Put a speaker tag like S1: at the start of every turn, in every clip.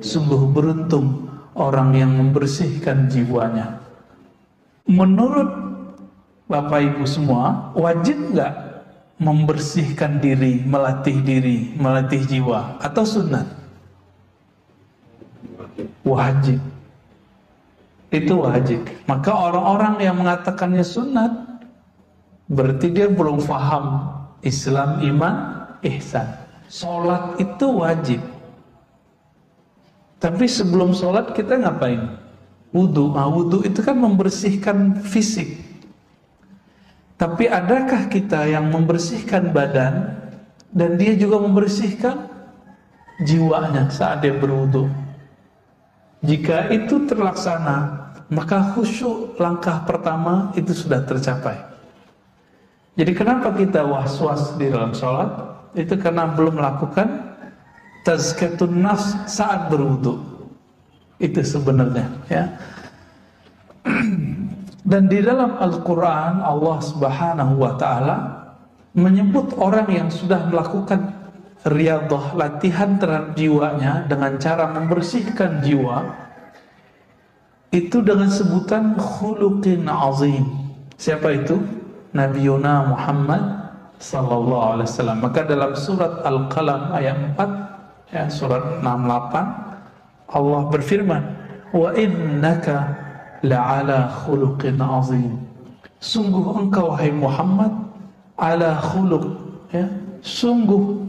S1: Sungguh beruntung orang yang membersihkan jiwanya. Menurut Bapak Ibu semua, wajib nggak membersihkan diri, melatih jiwa, atau sunat? Wajib. Itu wajib. Maka orang-orang yang mengatakannya sunat, berarti dia belum paham Islam, iman, ihsan. Sholat itu wajib. Tapi sebelum sholat kita ngapain? Wudu. Wudu itu kan membersihkan fisik. Tapi adakah kita yang membersihkan badan dan dia juga membersihkan jiwanya saat dia berwudu? Jika itu terlaksana, maka khusyuk langkah pertama itu sudah tercapai. Jadi kenapa kita was-was di dalam sholat? Itu karena belum melakukan tazkiyatun nafs saat berwudu. Itu sebenarnya, ya. Dan di dalam Al-Quran Allah Subhanahu wa ta'ala menyebut orang yang sudah melakukan riyadhah, latihan terhadap jiwanya dengan cara membersihkan jiwa, itu dengan sebutan khuluqin azim. Siapa itu? Nabiyuna Muhammad sallallahu alaihi wasallam. Maka dalam surat Al-Qalam ayat 4, ya, surat 68, Allah berfirman, wa innaka la'ala khuluqin azim. Sungguh engkau wahai Muhammad ala khuluq, ya, sungguh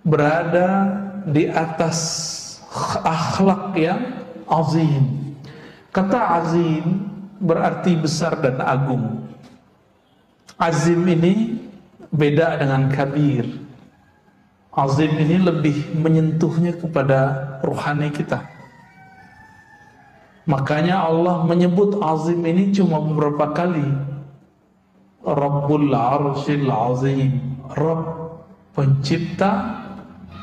S1: berada di atas akhlak yang azim. Kata azim berarti besar dan agung. Azim ini beda dengan kabir. Azim ini lebih menyentuhnya kepada rohani kita. Makanya Allah menyebut azim ini cuma beberapa kali. Rabbul Arsyil Azim, Rabb, pencipta,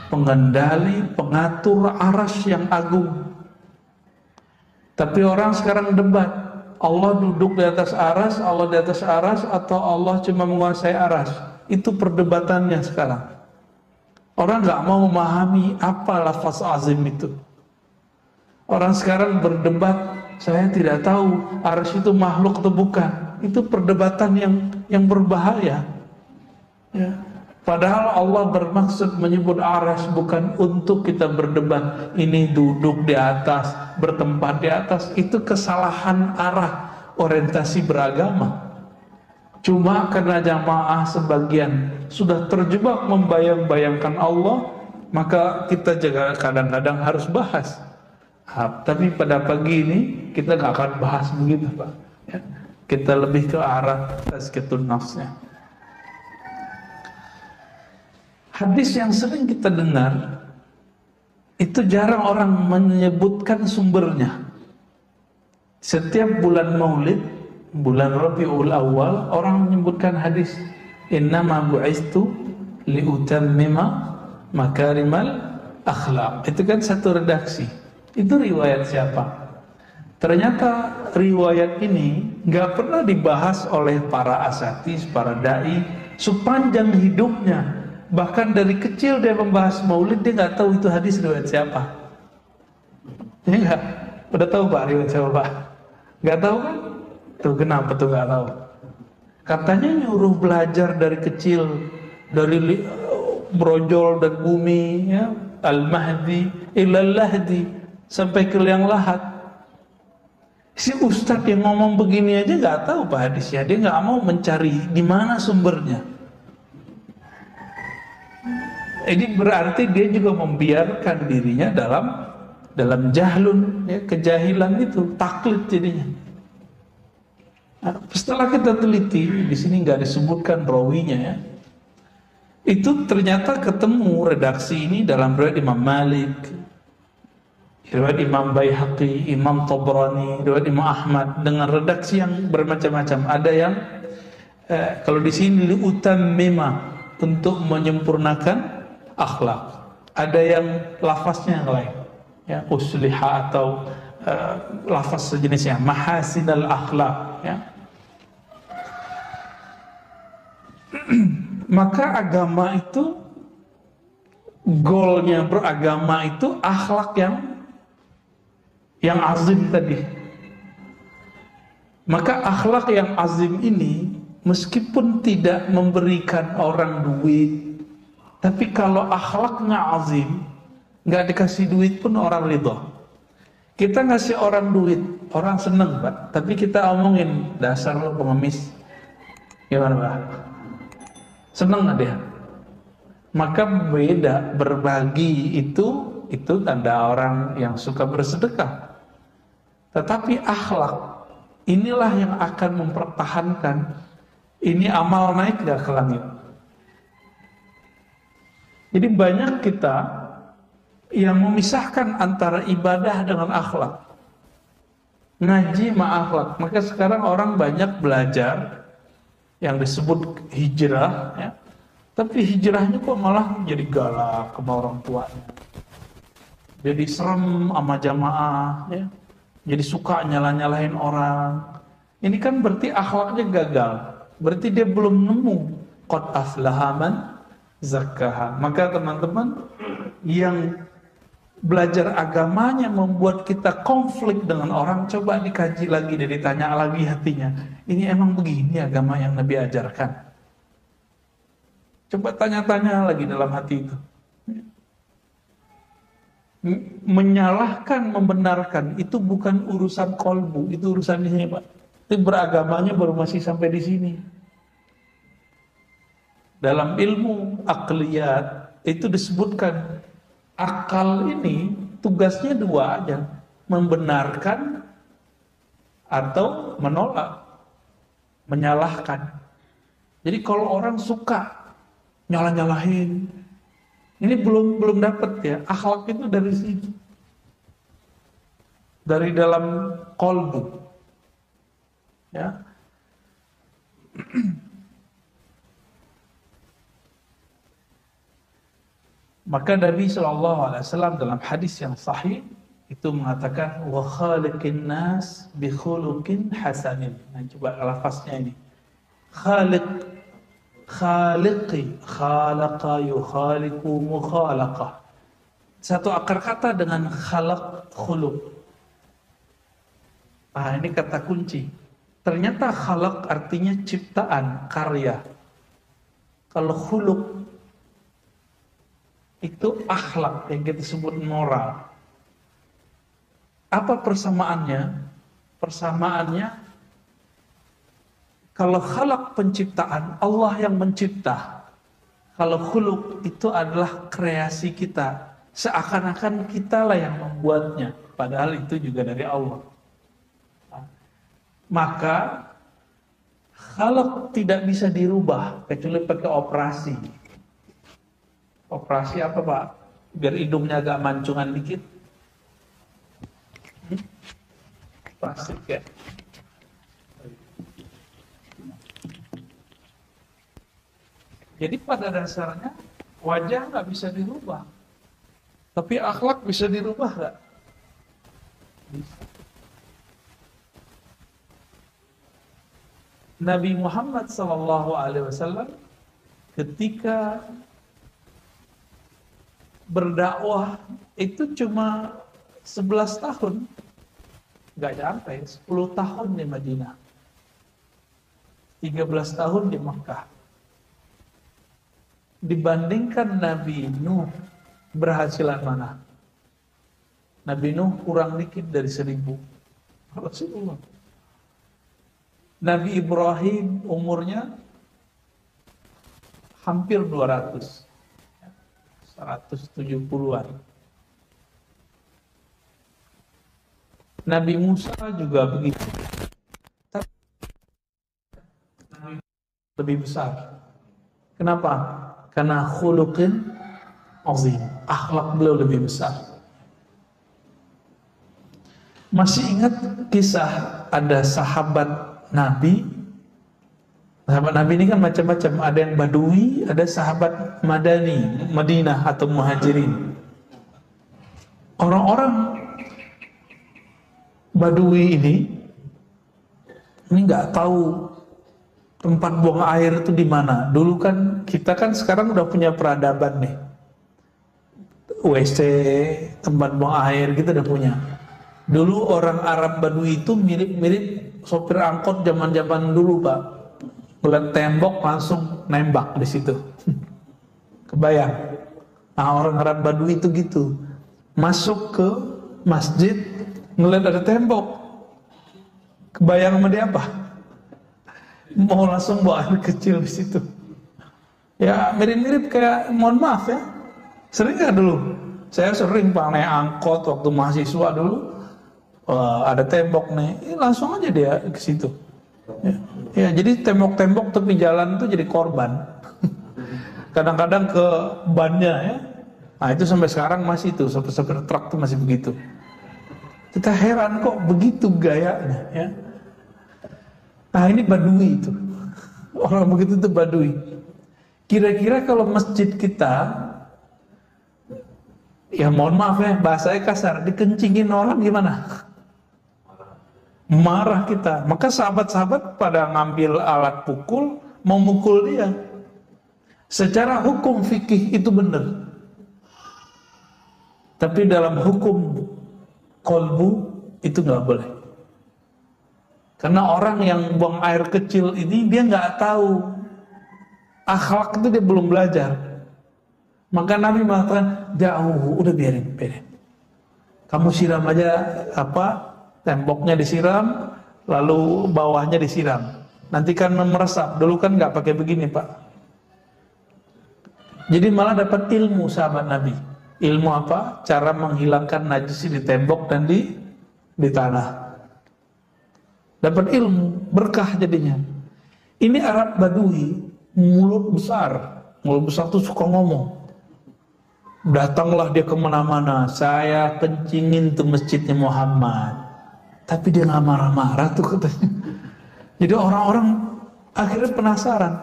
S1: pengendali, pengatur arasy yang agung. Tapi orang sekarang debat, Allah duduk di atas aras, Allah di atas aras, atau Allah cuma menguasai aras. Itu perdebatannya sekarang. Orang gak mau memahami apa lafaz azim itu. Orang sekarang berdebat, saya tidak tahu aras itu makhluk atau bukan. Itu perdebatan yang berbahaya, ya. Padahal Allah bermaksud menyebut aras bukan untuk kita berdebat. Ini duduk di atas, bertempat di atas. Itu kesalahan arah orientasi beragama. Cuma karena jamaah sebagian sudah terjebak membayang-bayangkan Allah, maka kita juga kadang-kadang harus bahas. Tapi pada pagi ini kita gak akan bahas begitu, Pak, ya. Kita lebih ke arah tazkiyatun nafsnya. Hadis yang sering kita dengar itu jarang orang menyebutkan sumbernya. Setiap bulan Maulid, bulan Rabiul Awal, orang menyebutkan hadis innama bu'istu liutammima makarimal akhlaq. Itu kan satu redaksi. Itu riwayat siapa? Ternyata riwayat ini gak pernah dibahas oleh para asatis, para da'i sepanjang hidupnya. Bahkan dari kecil dia membahas maulid, dia nggak tahu itu hadis riwayat siapa. Ya nggak? Udah tahu Pak riwayat siapa Pak? Nggak tahu kan? Tuh kenapa tuh nggak tahu? Katanya nyuruh belajar dari kecil, dari brojol dan bumi, ya, al-mahdi ilal lahdi, sampai ke liang lahat. Si ustadz yang ngomong begini aja nggak tahu Pak hadisnya, dia nggak mau mencari di mana sumbernya. Ini berarti dia juga membiarkan dirinya dalam jahlun, ya, kejahilan itu, taklid jadinya. Nah, setelah kita teliti, di sini nggak disebutkan rawinya, ya. Itu ternyata ketemu redaksi ini dalam riwayat Imam Malik, riwayat Imam Baihaqi, Imam Tabrani, riwayat Imam Ahmad dengan redaksi yang bermacam-macam. Ada yang kalau di sini liutammima, untuk menyempurnakan akhlak. Ada yang lafaznya yang lain, ya, usliha atau lafaz sejenisnya mahasinal akhlak, ya. Maka agama itu goalnya beragama itu akhlak yang azim tadi. Maka akhlak yang azim ini meskipun tidak memberikan orang duit, tapi kalau akhlaknya azim, nggak dikasih duit pun orang ridho. Kita ngasih orang duit, orang seneng Pak, tapi kita omongin dasar lo pengemis, gimana Pak? Seneng nggak dia? Maka beda, berbagi itu tanda orang yang suka bersedekah. Tetapi akhlak inilah yang akan mempertahankan ini amal naik gak ke langit. Jadi banyak kita yang memisahkan antara ibadah dengan akhlak, ngaji sama akhlak. Maka sekarang orang banyak belajar yang disebut hijrah, ya. Tapi hijrahnya kok malah jadi galak sama orang tuanya, jadi serem sama jamaah, ya. Jadi suka nyalah-nyalahin orang. Ini kan berarti akhlaknya gagal. Berarti dia belum nemu qad aflaha man zakkaha. Maka teman-teman yang belajar agamanya membuat kita konflik dengan orang, coba dikaji lagi dan ditanya lagi hatinya. Ini emang begini agama yang Nabi ajarkan? Coba tanya-tanya lagi dalam hati itu. Menyalahkan, membenarkan itu bukan urusan kolbu, itu urusan ini Pak. Itu beragamanya baru masih sampai di sini. Dalam ilmu akliyat itu disebutkan akal ini tugasnya dua aja, membenarkan atau menolak, menyalahkan. Jadi kalau orang suka nyalah-nyalahin, ini belum dapat ya. Akhlak itu dari sini, dari dalam kolbu, ya. Maka Nabi SAW dalam hadis yang sahih itu mengatakan wa khaliqin nas bi khuluqin hasanin. Nah, coba lafaznya ini. Khaliqi, khalaqa yukhaliqu mukhalaqa. Satu akar kata dengan khalaq, khuluq. Ah, ini kata kunci. Ternyata khalaq artinya ciptaan, karya. Kalau khuluq itu akhlak yang kita sebut moral. Apa persamaannya? Persamaannya kalau khalaq penciptaan, Allah yang mencipta. Kalau khuluq itu adalah kreasi kita. Seakan-akan kitalah yang membuatnya. Padahal itu juga dari Allah. Maka khalaq tidak bisa dirubah kecuali pakai operasi. Operasi apa Pak? Biar hidungnya agak mancungan dikit. Plastik ya. Jadi pada dasarnya wajah nggak bisa dirubah, tapi akhlak bisa dirubah nggak? Bisa. Nabi Muhammad SAW ketika berdakwah itu cuma 11 tahun, nggak sampai 10 tahun di Madinah, 13 tahun di Makkah. Dibandingkan Nabi Nuh, berhasilan mana? Nabi Nuh kurang dikit dari 1000. Rasulullah. Nabi Ibrahim umurnya hampir 200. 170-an. Nabi Musa juga begitu. Tapi lebih besar. Kenapa? Karena khuluqin azim, akhlak beliau lebih besar. Masih ingat kisah ada sahabat Nabi? Sahabat Nabi ini kan macam-macam. Ada yang Badui, ada sahabat Madani, Madinah atau Muhajirin. Orang-orang Badui ini nggak tahu tempat buang air itu di mana. Dulu kan kita kan sekarang udah punya peradaban nih. WC, tempat buang air gitu udah punya. Dulu orang Arab Badui itu mirip-mirip sopir angkot zaman-zaman dulu, Pak. Ngeliat tembok langsung nembak di situ. Kebayang? Nah, orang Arab Badui itu gitu. Masuk ke masjid, ngeliat ada tembok. Kebayang sama dia apa? Mau langsung bawa air kecil di situ. Ya mirip-mirip kayak, mohon maaf ya. Sering nggak dulu? Saya sering Pak naik angkot waktu mahasiswa dulu. Ada tembok nih, langsung aja dia ke situ. Ya, jadi tembok-tembok tepi jalan itu jadi korban. Kadang-kadang ke bannya ya. Nah itu sampai sekarang masih itu, sopir-sopir truk itu masih begitu. Kita heran kok begitu gayanya ya. Nah ini Badui itu. Orang begitu itu Badui. Kira-kira kalau masjid kita, ya mohon maaf ya, bahasanya kasar, dikencingin orang gimana? Marah kita. Maka sahabat-sahabat pada ngambil alat pukul, mau mukul dia. Secara hukum fikih itu benar. Tapi dalam hukum kolbu itu nggak boleh. Karena orang yang buang air kecil ini dia nggak tahu akhlak itu, dia belum belajar. Maka Nabi mengatakan, jauh, udah biarin. Kamu siram aja temboknya disiram, lalu bawahnya disiram. Nanti kan meresap. Dulu kan nggak pakai begini Pak. Jadi malah dapat ilmu sahabat Nabi. Ilmu apa? Cara menghilangkan najis di tembok dan di tanah. Dapat ilmu, berkah jadinya. Ini Arab Badui, mulut besar tuh suka ngomong. Datanglah dia kemana-mana, saya kencingin tuh masjidnya Muhammad. Tapi dia nggak marah-marah tuh katanya. Jadi orang-orang akhirnya penasaran.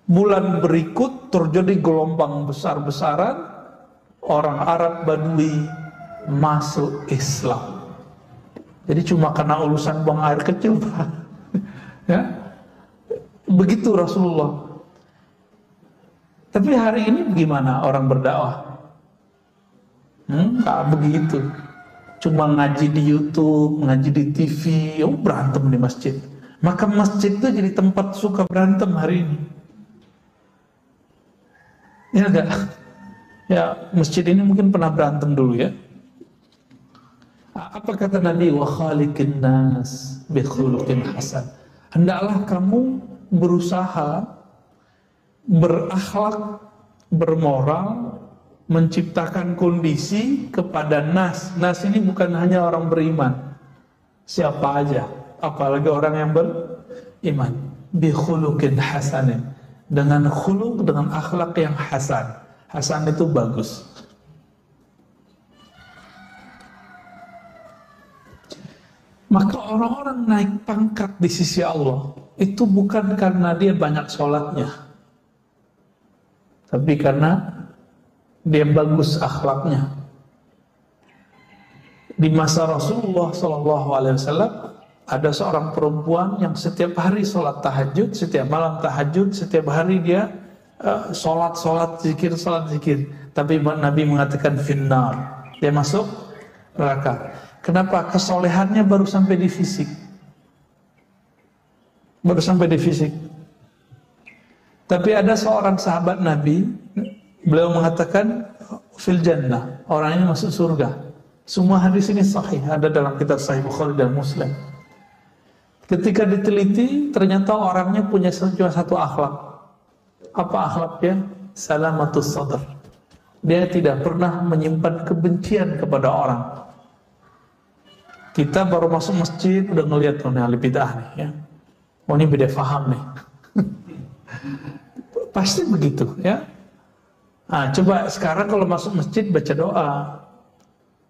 S1: Bulan berikut terjadi gelombang besar-besaran, orang Arab Badui masuk Islam. Jadi cuma karena urusan buang air kecil, Pak. Ya, begitu Rasulullah. Tapi hari ini bagaimana orang berdakwah? Nggak begitu. Cuma ngaji di YouTube, ngaji di TV, berantem di masjid. Maka masjid itu jadi tempat suka berantem hari ini. Ya enggak? Ya, masjid ini mungkin pernah berantem dulu ya. Apa kata Nabi? Wa khaliqin nas bi khuluqin hasan. Hendaklah kamu berusaha berakhlak, bermoral, menciptakan kondisi kepada nas. Nas ini bukan hanya orang beriman, siapa aja, apalagi orang yang beriman. Bi khuluqin hasanin, dengan khuluq, dengan akhlak yang hasan. Hasan itu bagus. Maka orang-orang naik pangkat di sisi Allah itu bukan karena dia banyak sholatnya, tapi karena dia bagus akhlaknya. Di masa Rasulullah SAW ada seorang perempuan yang setiap hari sholat tahajud, setiap malam tahajud, setiap hari dia sholat zikir. Tapi Nabi mengatakan finnar, dia masuk neraka. Kenapa? Kesolehannya baru sampai di fisik. Tapi ada seorang sahabat Nabi, beliau mengatakan fil jannah, orang ini masuk surga. Semua hadis ini sahih, ada dalam kitab Sahih Bukhari dan Muslim. Ketika diteliti, ternyata orangnya punya cuma satu akhlak. Apa akhlaknya? Salamatus sadr. Dia tidak pernah menyimpan kebencian kepada orang. Kita baru masuk masjid udah ngelihat nih ahli bid'ah nih ya. Oh ini beda faham nih. Pasti begitu ya. Nah, coba sekarang kalau masuk masjid baca doa.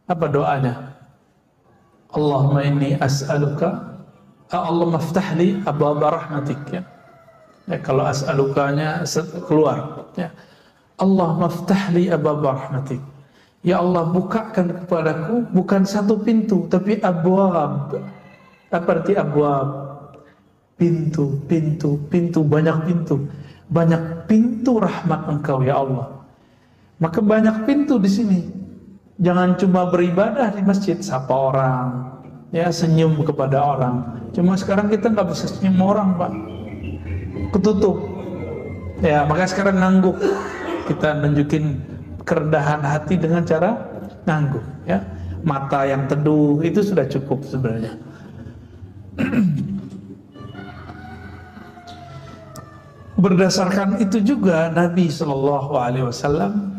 S1: Apa doanya? Allahumma inni as'aluka, Allahumma ftah li abwaaba rahmatik ya. Kalau as'alukanya keluar ya. Allahumma ftah li abwaaba rahmatik. Ya Allah, bukakan kepadaku bukan satu pintu, tapi abwab. Apa arti abwab? Pintu, banyak pintu. Banyak pintu rahmat Engkau ya Allah. Maka banyak pintu di sini. Jangan cuma beribadah di masjid, sapa orang, ya senyum kepada orang. Cuma sekarang kita nggak bisa senyum orang, Pak. Ketutup. Ya, maka sekarang ngangguk. Kita nunjukin kerendahan hati dengan cara ngangguk, ya. Mata yang teduh itu sudah cukup sebenarnya. Berdasarkan itu juga Nabi Shallallahu Alaihi Wasallam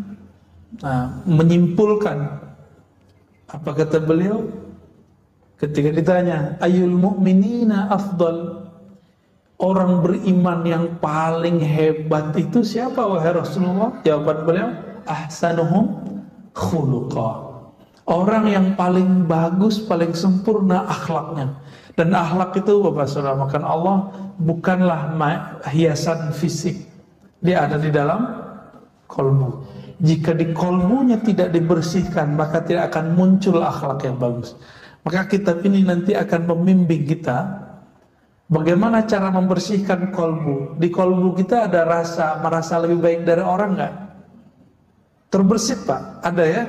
S1: menyimpulkan, apa kata beliau ketika ditanya ayul mu'minina afdal, orang beriman yang paling hebat itu siapa wahai Rasulullah? Jawaban beliau, ahsanuhum khuluqa, orang yang paling bagus, paling sempurna akhlaknya. Dan akhlak itu, Bapak Saudara makan Allah, bukanlah hiasan fisik, dia ada di dalam kolbu. Jika di kolbunya tidak dibersihkan, maka tidak akan muncul akhlak yang bagus. Maka kitab ini nanti akan membimbing kita bagaimana cara membersihkan kolbu. Di kolbu kita ada rasa, merasa lebih baik dari orang nggak? Terbersih, Pak? Ada ya?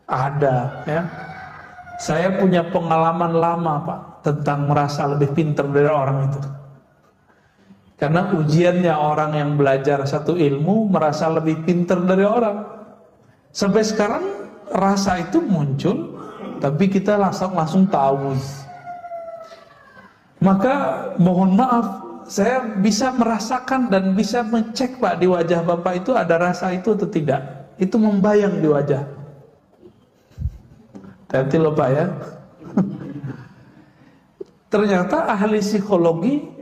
S1: Ada ya. Saya punya pengalaman lama, Pak, tentang merasa lebih pintar dari orang itu. Karena ujiannya orang yang belajar satu ilmu merasa lebih pintar dari orang. Sampai sekarang rasa itu muncul, tapi kita langsung tahu. Maka mohon maaf, saya bisa merasakan dan bisa mengecek, Pak, di wajah Bapak itu ada rasa itu atau tidak. Itu membayang di wajah. Hati-hati loh, Pak, ya. Ternyata ahli psikologi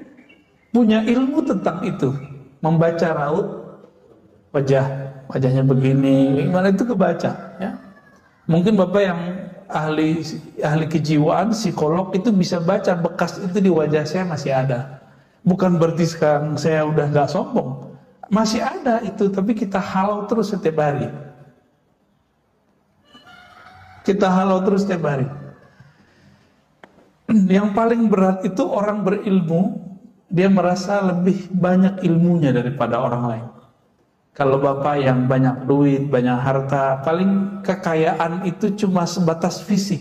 S1: punya ilmu tentang itu, membaca raut wajahnya begini, gimana itu kebaca, ya. Mungkin Bapak yang ahli kejiwaan, psikolog itu bisa baca bekas itu di wajah saya masih ada. Bukan berarti sekarang saya udah nggak sombong, masih ada itu, tapi kita halau terus setiap hari. Kita halau terus setiap hari. Yang paling berat itu orang berilmu, dia merasa lebih banyak ilmunya daripada orang lain. Kalau Bapak yang banyak duit, banyak harta, paling kekayaan itu cuma sebatas fisik.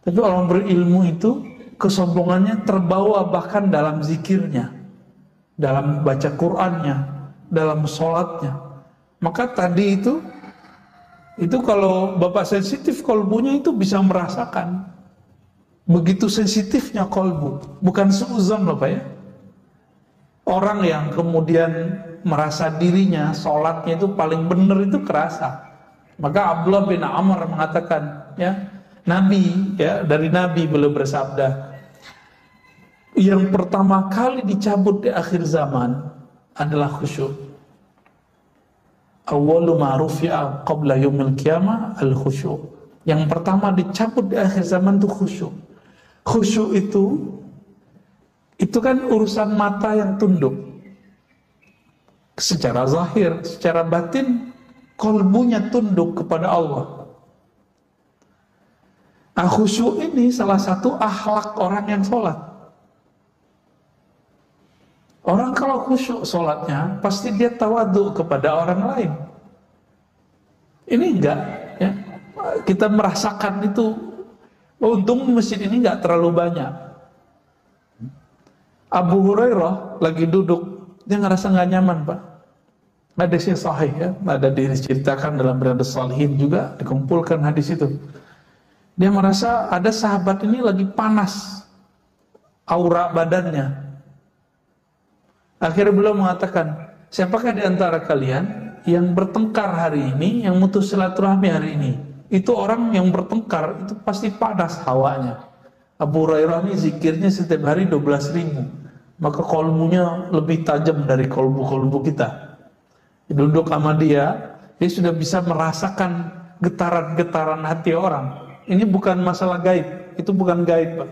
S1: Tapi orang berilmu itu kesombongannya terbawa bahkan dalam zikirnya, dalam baca Qur'annya, dalam sholatnya. Maka tadi itu kalau Bapak sensitif kolbunya itu bisa merasakan. Begitu sensitifnya kolbu, bukan seuzon Bapak ya. Orang yang kemudian merasa dirinya sholatnya itu paling benar itu kerasa. Maka Abdullah bin Amr mengatakan, ya, Nabi, ya, dari Nabi beliau bersabda, yang pertama kali dicabut di akhir zaman adalah khusyuk. Awwalu ma rufi'a qabla yaumil qiyamah al-khusyuk. Yang pertama dicabut di akhir zaman itu khusyuk. Khusyuk itu kan urusan mata yang tunduk secara zahir, secara batin kolbunya tunduk kepada Allah. Khusyuk ini salah satu akhlak orang yang sholat. Orang kalau khusyuk sholatnya pasti dia tawadhu kepada orang lain. Ini enggak, ya. Kita merasakan itu. Untung masjid ini enggak terlalu banyak. Abu Hurairah lagi duduk, dia ngerasa nggak nyaman, Pak. Hadisnya sahih, ya, ada diceritakan dalam Riyadhus Shalihin juga dikumpulkan hadis itu. Dia merasa ada sahabat ini lagi panas aura badannya. Akhirnya beliau mengatakan, siapakah di antara kalian yang bertengkar hari ini, yang mutus silaturahmi hari ini? Itu orang yang bertengkar itu pasti panas hawanya. Abu Hurairah ini zikirnya setiap hari 12.000. Maka kolbunya lebih tajam dari kolbu-kolbu kita. Duduk sama dia sudah bisa merasakan getaran-getaran hati orang. Ini bukan masalah gaib, itu bukan gaib, Pak.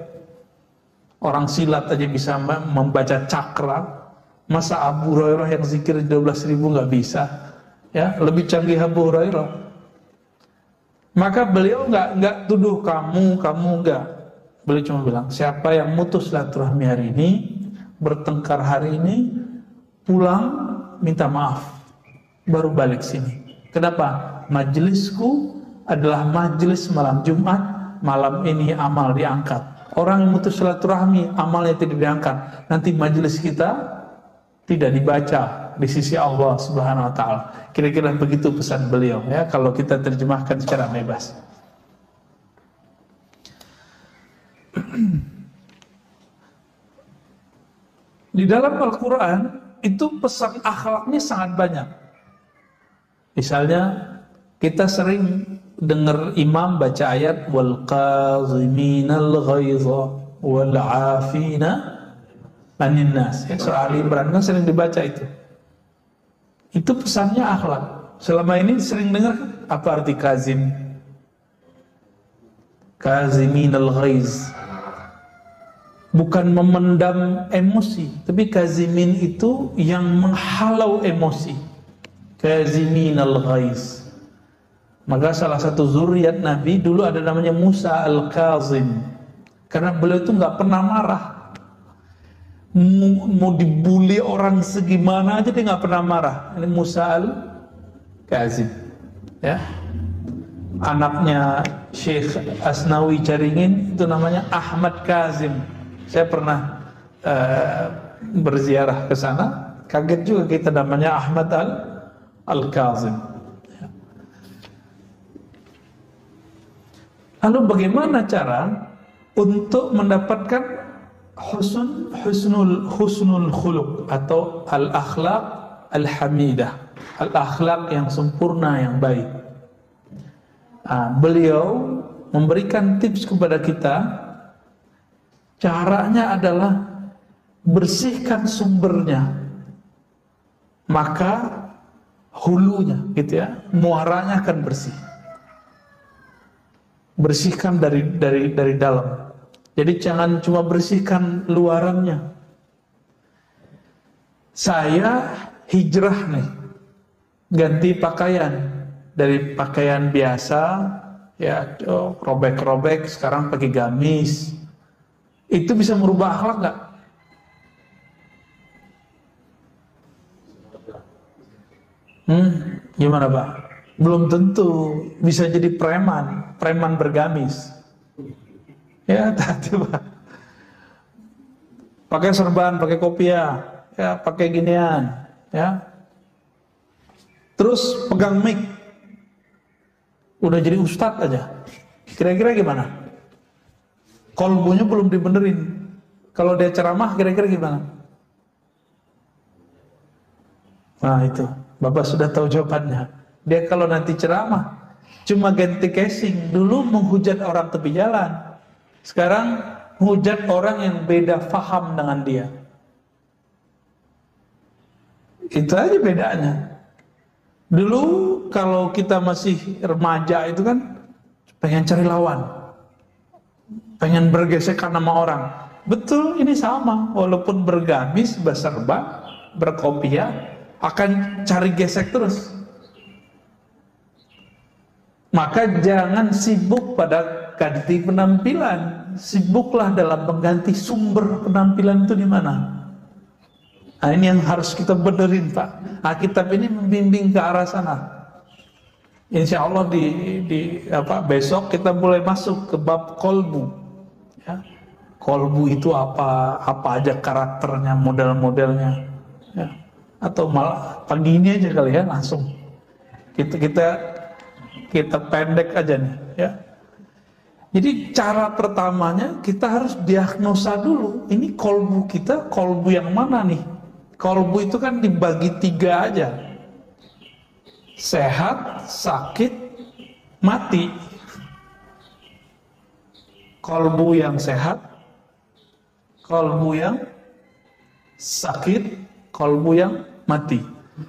S1: Orang silat aja bisa membaca cakra. Masa Abu Hurairah yang zikir 12.000 nggak bisa? Ya, lebih canggih Abu Hurairah. Maka beliau nggak tuduh kamu nggak. Beliau cuma bilang, siapa yang mutus silaturahmi hari ini, bertengkar hari ini, pulang minta maaf, baru balik sini. Kenapa? Majelisku adalah majelis malam Jumat, malam ini amal diangkat. Orang yang mutus silaturahmi, amalnya tidak diangkat. Nanti majelis kita tidak dibaca di sisi Allah Subhanahu wa taala. Kira-kira begitu pesan beliau ya, kalau kita terjemahkan secara bebas. Di dalam Al-Quran itu pesan akhlaknya sangat banyak. Misalnya kita sering dengar imam baca ayat wal qaziminal ghaidha wal 'afina 'anil nas. Ya, surah Ali Imran kan sering dibaca itu. Itu pesannya akhlak. Selama ini sering dengar apa arti kazim? Kaziminal ghaiz. Bukan memendam emosi, tapi kazimin itu yang menghalau emosi. Kaziminal ghaiz. Maka salah satu zuriat Nabi dulu ada namanya Musa al-Kazim. Karena beliau itu nggak pernah marah. Mau dibully orang segimana aja dia nggak pernah marah. Ini Musa al-Kazim. Ya. Anaknya Syekh Asnawi Caringin itu namanya Ahmad Kazim. Saya pernah berziarah ke sana. Kaget juga kita namanya Ahmad al-Kazim. Lalu bagaimana cara untuk mendapatkan husnul khuluq atau al-akhlaq al-hamidah, al-akhlaq yang sempurna, yang baik. Beliau memberikan tips kepada kita. Caranya adalah bersihkan sumbernya, maka hulunya gitu ya, muaranya akan bersih. Bersihkan dari dalam. Jadi jangan cuma bersihkan luarannya. Saya hijrah nih, ganti pakaian dari pakaian biasa ya, robek-robek sekarang pakai gamis. Itu bisa merubah akhlak nggak? Gimana Pak? Belum tentu. Bisa jadi preman bergamis. Ya, hati Pak. Pakai serban, pakai kopiah, ya, pakai ginian, ya. Terus pegang mic. Udah jadi ustadz aja. Kira-kira gimana? Kolbunya belum dibenerin. Kalau dia ceramah kira-kira gimana? Nah itu, Bapak sudah tahu jawabannya. Dia kalau nanti ceramah cuma ganti casing. Dulu menghujat orang tepi jalan, sekarang menghujat orang yang beda faham dengan dia. Itu aja bedanya. Dulu kalau kita masih remaja itu kan pengen cari lawan, pengen bergesekan sama orang. Betul, ini sama. Walaupun bergamis, berserban, berkopiah, akan cari gesek terus. Maka jangan sibuk pada ganti penampilan, sibuklah dalam mengganti sumber penampilan itu di mana. Nah, ini yang harus kita benerin Pak. Kitab ini membimbing ke arah sana. Insya Allah besok kita mulai masuk ke bab kolbu. Ya. Kolbu itu apa aja karakternya, model-modelnya. Ya. Atau malah pagi ini aja kali ya langsung. Kita pendek aja nih. Ya. Jadi cara pertamanya kita harus diagnosa dulu. Ini kolbu kita, kolbu yang mana nih? Kolbu itu kan dibagi 3 aja. Sehat, sakit, mati. Kolbu yang sehat, kolbu yang sakit, kolbu yang mati.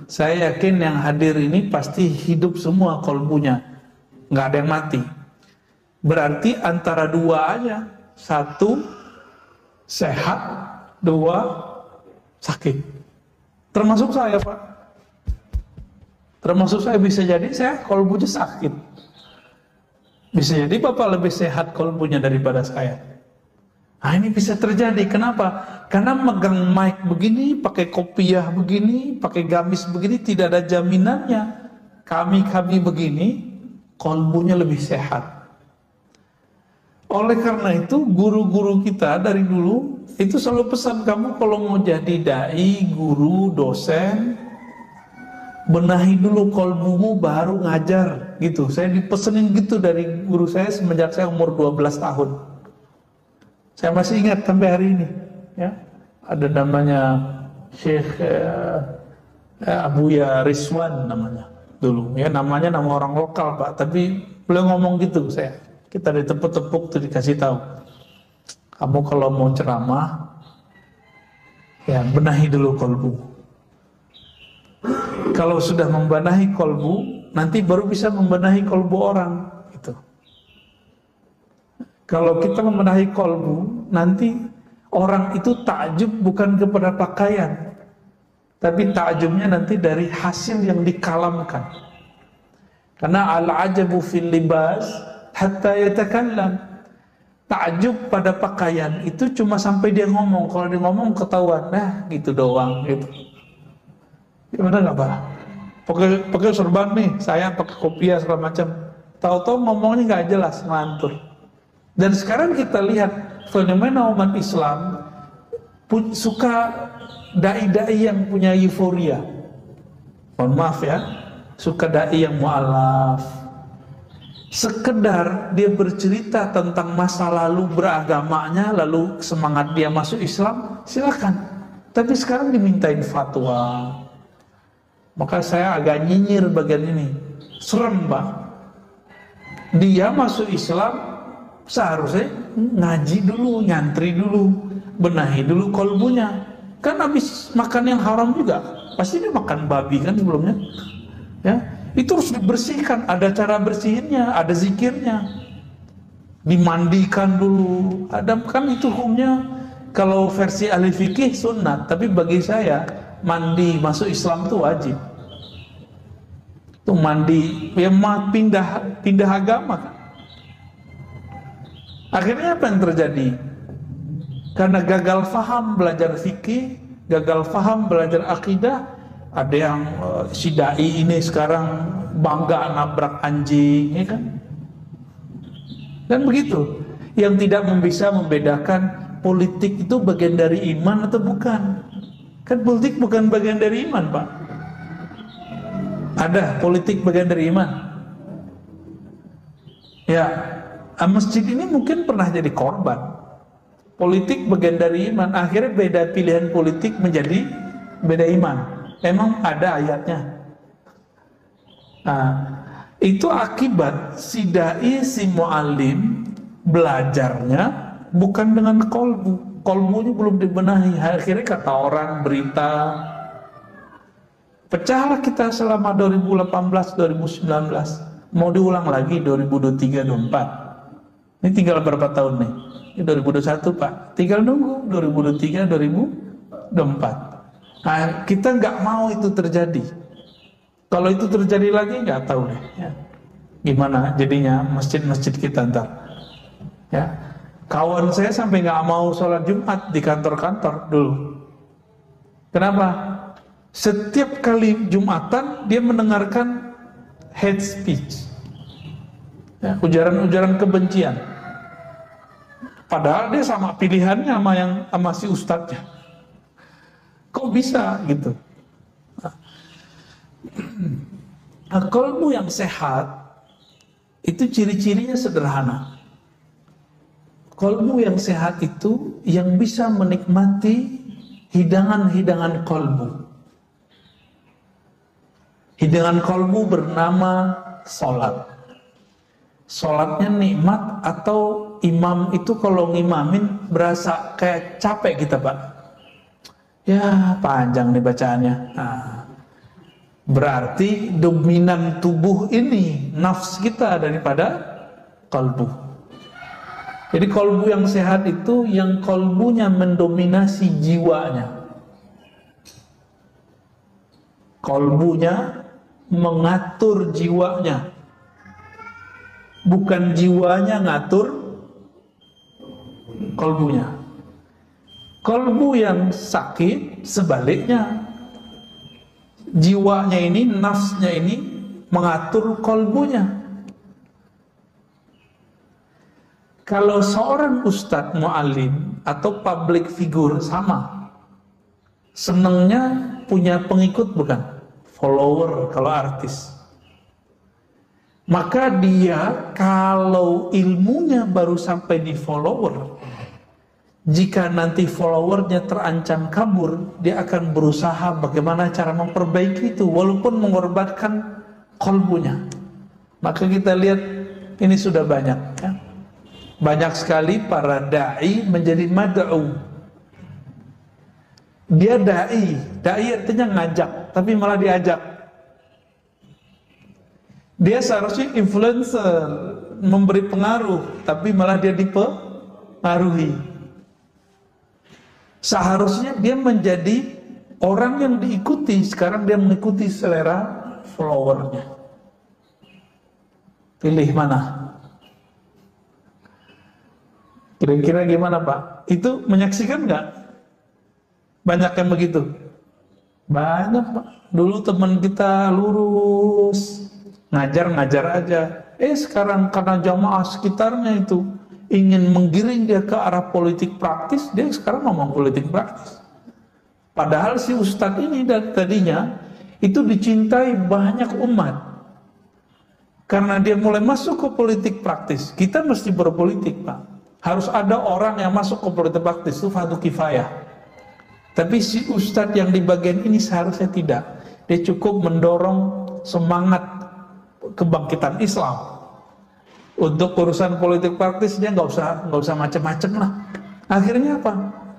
S1: Saya yakin yang hadir ini pasti hidup semua kolbunya, nggak ada yang mati. Berarti antara 2 aja, 1 sehat, 2 sakit. Termasuk saya Pak. Termasuk saya, bisa jadi saya kolbunya sakit. Bisa jadi Bapak lebih sehat kolbunya daripada saya. Nah ini bisa terjadi. Kenapa? Karena megang mic begini, pakai kopiah begini, pakai gamis begini, tidak ada jaminannya. kami begini, kolbunya lebih sehat. Oleh karena itu, guru-guru kita dari dulu itu selalu pesan, kamu kalau mau jadi dai, guru, dosen, benahi dulu kolbumu baru ngajar, gitu. Saya dipesenin gitu dari guru saya semenjak saya umur 12 tahun. Saya masih ingat sampai hari ini, ya. Ada namanya Syekh Abuya Rizwan namanya dulu, ya, namanya nama orang lokal Pak, tapi beliau ngomong gitu saya. Kita ditepuk-tepuk tuh dikasih tahu, kamu kalau mau ceramah, ya benahi dulu kolbu. Kalau sudah membenahi kolbu, nanti baru bisa membenahi kolbu orang. Gitu. Kalau kita membenahi kolbu, nanti orang itu takjub bukan kepada pakaian, tapi takjubnya nanti dari hasil yang dikalamkan. Karena al-ajabu fil libas hatta yatakallam. Takjub pada pakaian itu cuma sampai dia ngomong. Kalau dia ngomong ketahuan, nah gitu doang gitu. Gimana nggak Pak? Pakai serban nih, saya pakai kopiah segala macam. Tahu-tahu ngomongnya nggak jelas, ngelantur. Dan sekarang kita lihat fenomena umat Islam suka dai-dai yang punya euforia. Mohon maaf ya, suka dai yang mu'alaf. Sekedar dia bercerita tentang masa lalu beragamanya, lalu semangat dia masuk Islam, silakan. Tapi sekarang dimintain fatwa. Maka saya agak nyinyir bagian ini. Serem Pak. Dia masuk Islam seharusnya ngaji dulu, nyantri dulu, benahi dulu kolbunya. Kan habis makan yang haram juga, pasti dia makan babi kan sebelumnya, ya. Itu harus dibersihkan, ada cara bersihinnya, ada zikirnya, dimandikan dulu. Ada kan itu hukumnya, kalau versi ahli fikih sunnah, tapi bagi saya mandi masuk Islam itu wajib. Itu mandi, ya pindah agama kan. Akhirnya apa yang terjadi? Karena gagal faham belajar fikih, gagal faham belajar akidah. Ada yang si dai ini sekarang bangga nabrak anjing, ya kan? Dan begitu. Yang tidak bisa membedakan politik itu bagian dari iman atau bukan. Kan politik bukan bagian dari iman, Pak. Ada politik bagian dari iman. Ya, masjid ini mungkin pernah jadi korban. Politik bagian dari iman. Akhirnya beda pilihan politik menjadi beda iman. Memang ada ayatnya. Nah, itu akibat si dai, si mu'alim belajarnya bukan dengan kolbu. Kolbunya belum dibenahi. Akhirnya kata orang, berita, pecahlah kita selama 2018-2019. Mau diulang lagi 2023-2024. Ini tinggal berapa tahun nih? Ini 2021 Pak. Tinggal nunggu 2023-2024. Nah, kita nggak mau itu terjadi. Kalau itu terjadi lagi nggak tahu deh. Ya. Gimana jadinya masjid-masjid kita ntar? Ya, kawan saya sampai nggak mau sholat Jumat di kantor-kantor dulu. Kenapa? Setiap kali Jumatan dia mendengarkan hate speech, ya, ujaran-ujaran kebencian. Padahal dia sama pilihannya sama si ustadznya. Kok bisa gitu? Nah, kolbu yang sehat itu ciri-cirinya sederhana. Kolbu yang sehat itu yang bisa menikmati hidangan-hidangan kolbu. Hidangan kolbu bernama sholat. Sholatnya nikmat, atau imam itu kalau ngimamin berasa kayak capek kita Pak. Ya panjang nih bacaannya. Nah, berarti dominan tubuh ini nafs kita daripada kolbu. Jadi kolbu yang sehat itu yang kolbunya mendominasi jiwanya. Kolbunya mengatur jiwanya, bukan jiwanya ngatur kolbunya. Kolbu yang sakit sebaliknya, jiwanya ini, nafsnya ini mengatur kolbunya. Kalau seorang ustadz mu'alim atau public figure sama, senangnya punya pengikut bukan? Follower kalau artis. Maka dia kalau ilmunya baru sampai di follower, jika nanti followernya terancam kabur, dia akan berusaha bagaimana cara memperbaiki itu walaupun mengorbankan kolbunya. Maka kita lihat ini sudah banyak ya. Banyak sekali para da'i menjadi mad'u. Dia da'i artinya ngajak, tapi malah diajak. Dia seharusnya influencer, memberi pengaruh, tapi malah dia dipengaruhi. Seharusnya dia menjadi orang yang diikuti, sekarang dia mengikuti selera followernya. Pilih mana? Kira-kira gimana Pak? Itu menyaksikan nggak? Banyak yang begitu? Banyak Pak. Dulu teman kita lurus, ngajar aja. Sekarang karena jamaah sekitarnya itu ingin menggiring dia ke arah politik praktis, dia sekarang ngomong politik praktis. Padahal si ustadz ini dari tadinya itu dicintai banyak umat. Karena dia mulai masuk ke politik praktis, kita mesti berpolitik Pak. Harus ada orang yang masuk ke politik praktis, itu fardu kifayah. Tapi si ustadz yang di bagian ini seharusnya tidak. Dia cukup mendorong semangat kebangkitan Islam. Untuk urusan politik praktis dia nggak usah macam-macam lah. Akhirnya apa?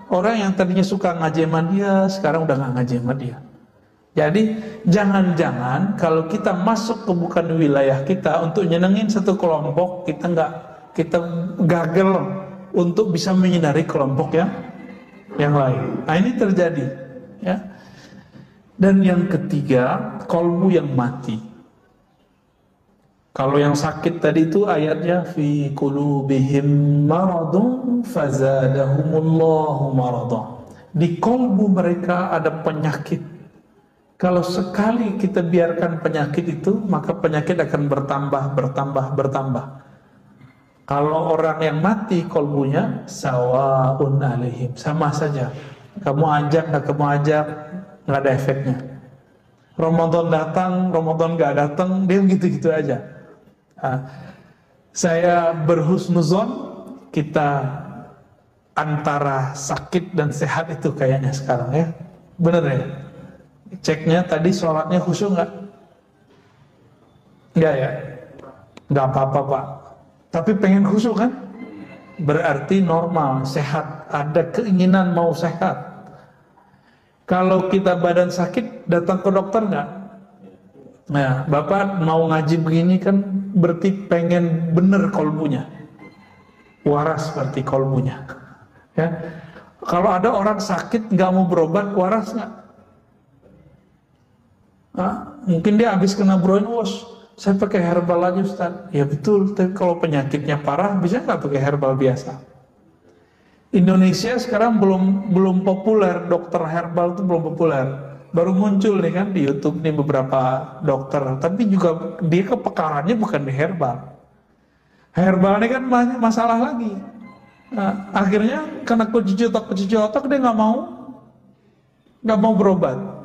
S1: Orang yang tadinya suka ngaji sama dia, sekarang udah nggak ngaji sama dia. Jadi jangan-jangan kalau kita masuk ke bukan wilayah kita untuk nyenengin satu kelompok, kita gagal untuk bisa menyinari kelompok yang lain. Nah ini terjadi ya. Dan yang ketiga, kolbu yang mati. Kalau yang sakit tadi itu ayatnya fi qulubihim maradun fazadahumullahu maradah. Di kolbu mereka ada penyakit. Kalau sekali kita biarkan penyakit itu, maka penyakit akan bertambah. Kalau orang yang mati kolbunya, sawaun alaihim, sama saja. Kamu ajak, nggak ada efeknya. Ramadan datang, Ramadan nggak datang, dia gitu-gitu aja. Saya berhusnuzon, kita antara sakit dan sehat itu kayaknya sekarang ya. Bener ya? Ceknya tadi sholatnya khusyuk nggak? Nggak ya? Nggak apa-apa Pak. Tapi pengen khusyuk kan? Berarti normal, sehat, ada keinginan mau sehat. Kalau kita badan sakit, datang ke dokter nggak? Nah, Bapak mau ngaji begini kan berarti pengen bener kolbunya, waras berarti kolbunya. Ya. Kalau ada orang sakit nggak mau berobat, waras nggak? Mungkin dia habis kena brain wash, saya pakai herbal aja Ustaz. Ya betul, tapi kalau penyakitnya parah bisa nggak pakai herbal biasa? Indonesia sekarang belum populer, dokter herbal itu belum populer. Baru muncul nih kan di YouTube nih beberapa dokter, tapi juga dia kepekarannya bukan di herbal. Herbal ini kan banyak masalah lagi. Nah, akhirnya kena kecuci otak dia nggak mau berobat.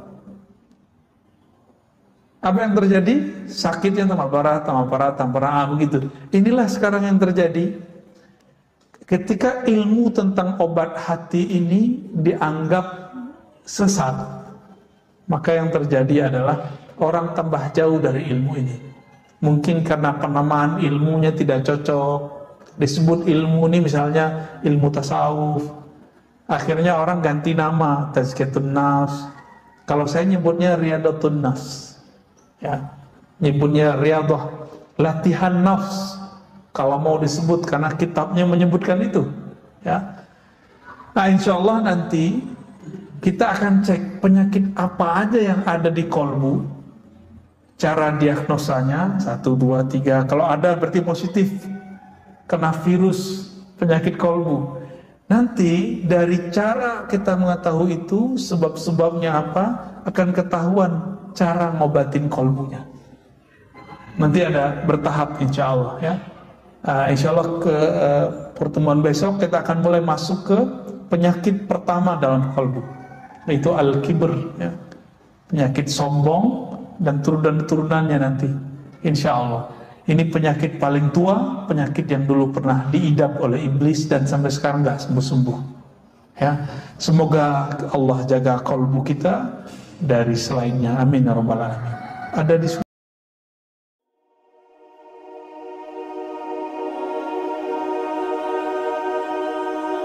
S1: Apa yang terjadi? Sakitnya tambah parah begitu. Inilah sekarang yang terjadi. Ketika ilmu tentang obat hati ini dianggap sesat, maka yang terjadi adalah orang tambah jauh dari ilmu ini. Mungkin karena penamaan ilmunya tidak cocok, disebut ilmu ini misalnya ilmu tasawuf, akhirnya orang ganti nama, tazkiyatun nafs. Kalau saya nyebutnya riyadatun nafs, ya, nyebutnya riyadah, latihan nafs. Kalau mau disebut karena kitabnya menyebutkan itu, ya. Nah, insya Allah nanti kita akan cek penyakit apa aja yang ada di kolbu. Cara diagnosanya 1, 2, 3. Kalau ada berarti positif, kena virus penyakit kolbu. Nanti dari cara kita mengetahui itu sebab-sebabnya apa, akan ketahuan cara ngobatin kolbunya. Nanti ada bertahap insya Allah ya. Insya Allah ke pertemuan besok kita akan mulai masuk ke penyakit pertama dalam kalbu, yaitu al-kibr ya. Penyakit sombong dan turunan-turunannya nanti insya Allah. Ini penyakit paling tua, penyakit yang dulu pernah diidap oleh iblis dan sampai sekarang nggak sembuh-sembuh ya. Semoga Allah jaga kalbu kita dari selainnya, amin ya rabbal alamin. Ada di